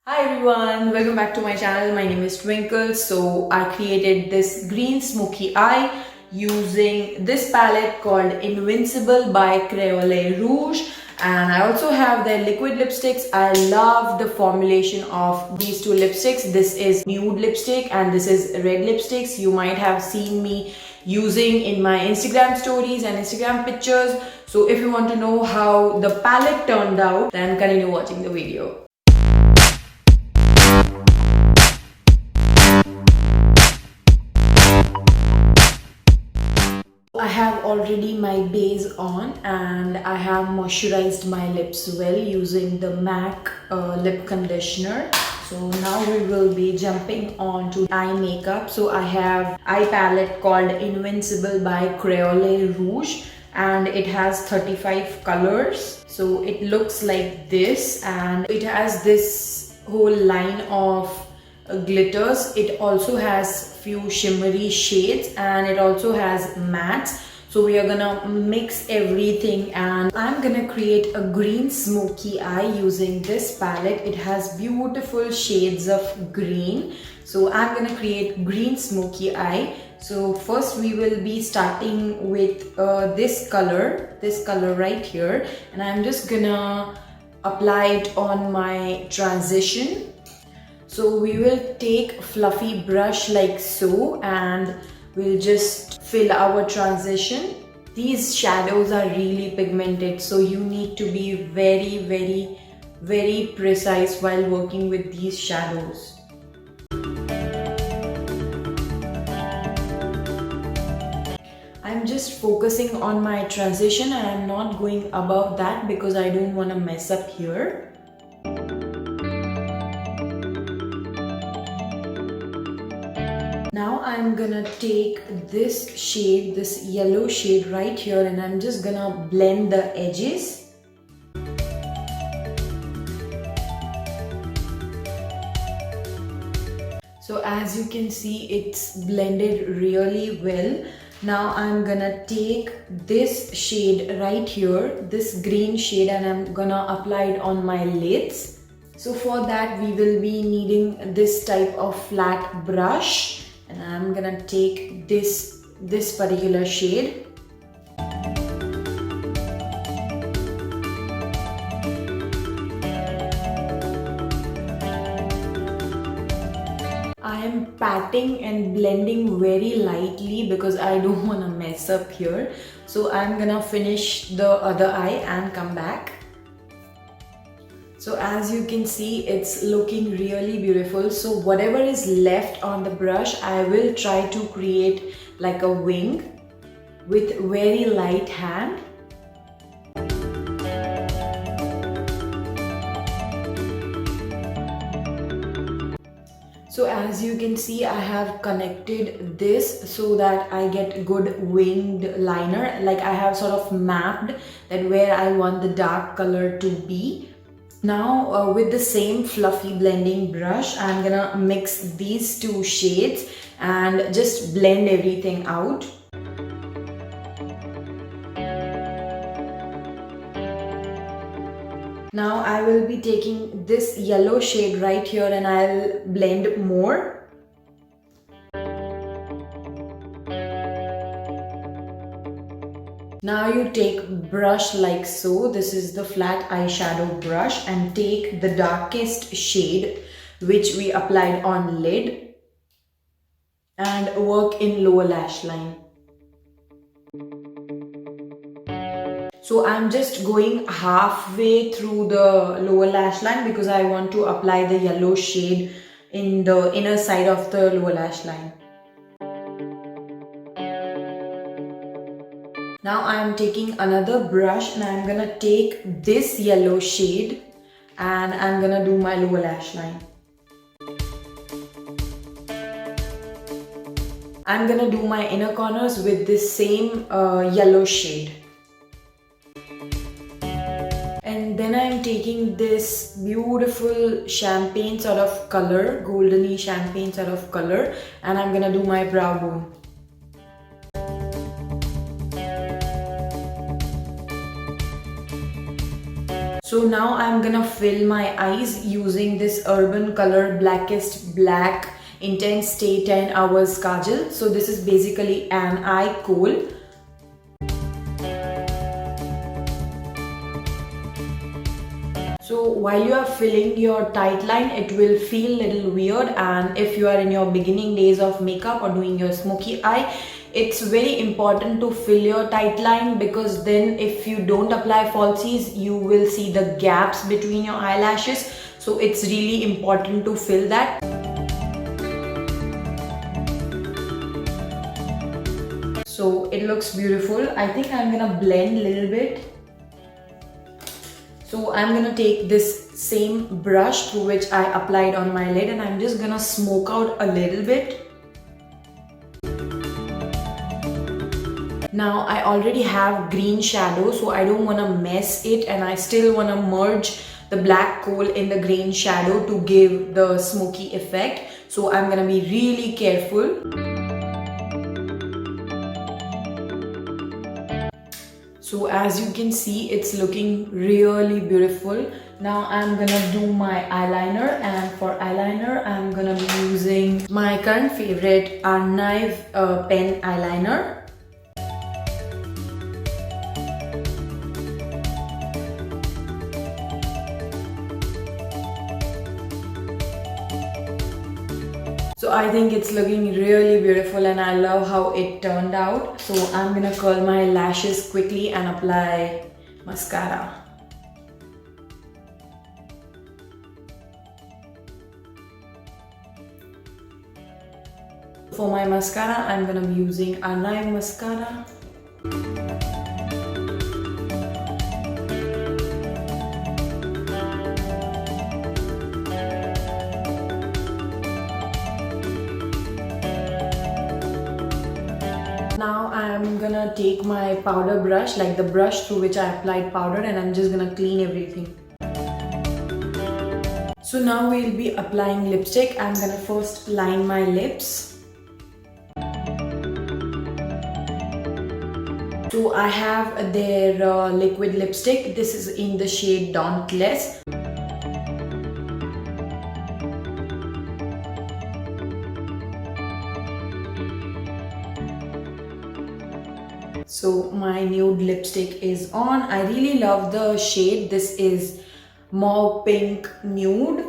Hi everyone, welcome back to my channel. My name is Twinkle. So I created this green smoky eye using this palette called Invincible by Creole Rouge, and I also have their liquid lipsticks. I love the formulation of these two lipsticks. This is nude lipstick and this is red lipsticks. You might have seen me using in my Instagram stories and Instagram pictures. So if you want to know how the palette turned out, then continue watching the video. I have already my base on and I have moisturized my lips well using the MAC lip conditioner. So now we will be jumping on to eye makeup. So I have eye palette called Invincible by Creole Rouge and it has 35 colors. So it looks like this and it has this whole line of glitters. It also has few shimmery shades and it also has mattes. So we are gonna mix everything and I'm gonna create a green smoky eye using this palette. It has beautiful shades of green. So I'm gonna create green smoky eye. So first we will be starting with this color right here, and I'm just gonna apply it on my transition. So we will take fluffy brush like so and we'll just fill our transition. These shadows are really pigmented, so you need to be very precise while working with these shadows. I'm just focusing on my transition and I'm not going above that because I don't want to mess up here. Now I'm gonna take this shade, this yellow shade right here, and I'm just gonna blend the edges. So as you can see, it's blended really well. Now I'm gonna take this shade right here, this green shade, and I'm gonna apply it on my lids. So for that we will be needing this type of flat brush. And I'm gonna take this particular shade. I am patting and blending very lightly because I don't want to mess up here. So I'm gonna finish the other eye and come back. So as you can see, it's looking really beautiful. So whatever is left on the brush, I will try to create like a wing with very light hand. So as you can see, I have connected this so that I get good winged liner. Like I have sort of mapped that where I want the dark color to be. Now with the same fluffy blending brush, I'm gonna mix these two shades and just blend everything out. Now I will be taking this yellow shade right here and I'll blend more. Now you take brush like so, this is the flat eyeshadow brush, and take the darkest shade which we applied on lid and work in lower lash line. So I'm just going halfway through the lower lash line because I want to apply the yellow shade in the inner side of the lower lash line. Now I am taking another brush and I'm gonna take this yellow shade and I'm gonna do my lower lash line. I'm gonna do my inner corners with this same yellow shade. And then I'm taking this beautiful champagne sort of color, goldeny champagne sort of color, and I'm gonna do my brow bone. So now I'm gonna fill my eyes using this Urban Color Blackest Black Intense Stay 10 Hours Kajal. So this is basically an eye kohl. So while you are filling your tight line, it will feel a little weird, and if you are in your beginning days of makeup or doing your smoky eye, it's very important to fill your tight line, because then if you don't apply falsies, you will see the gaps between your eyelashes. So it's really important to fill that. So it looks beautiful. I think I'm gonna blend a little bit. So I'm gonna take this same brush through which I applied on my lid, and I'm just gonna smoke out a little bit. Now I already have green shadow, so I don't want to mess it, and I still want to merge the black kohl in the green shadow to give the smoky effect. So I'm gonna be really careful. So as you can see, it's looking really beautiful. Now I'm gonna do my eyeliner, and for eyeliner I'm gonna be using my current favorite knife pen eyeliner. So I think it's looking really beautiful, and I love how it turned out. So I'm gonna curl my lashes quickly and apply mascara. For my mascara, I'm gonna be using a knife mascara. Now I'm gonna take my powder brush, like the brush through which I applied powder, and I'm just gonna clean everything. So now we'll be applying lipstick. I'm gonna first line my lips. So I have their liquid lipstick. This is in the shade Dauntless. So my nude lipstick is on. I really love the shade. This is mauve pink nude.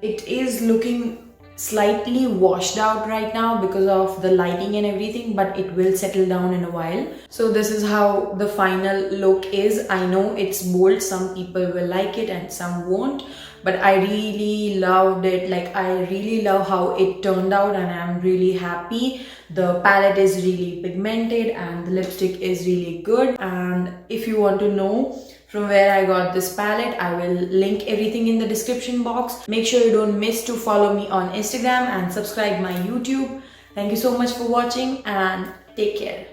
It is looking slightly washed out right now because of the lighting and everything, but it will settle down in a while. So this is how the final look is. I know it's bold, some people will like it and some won't, but I really loved it. Like, I really love how it turned out, and I'm really happy. The palette is really pigmented and the lipstick is really good. And if you want to know from where I got this palette, I will link everything in the description box. Make sure you don't miss to follow me on Instagram and subscribe my YouTube. Thank you so much for watching, and take care.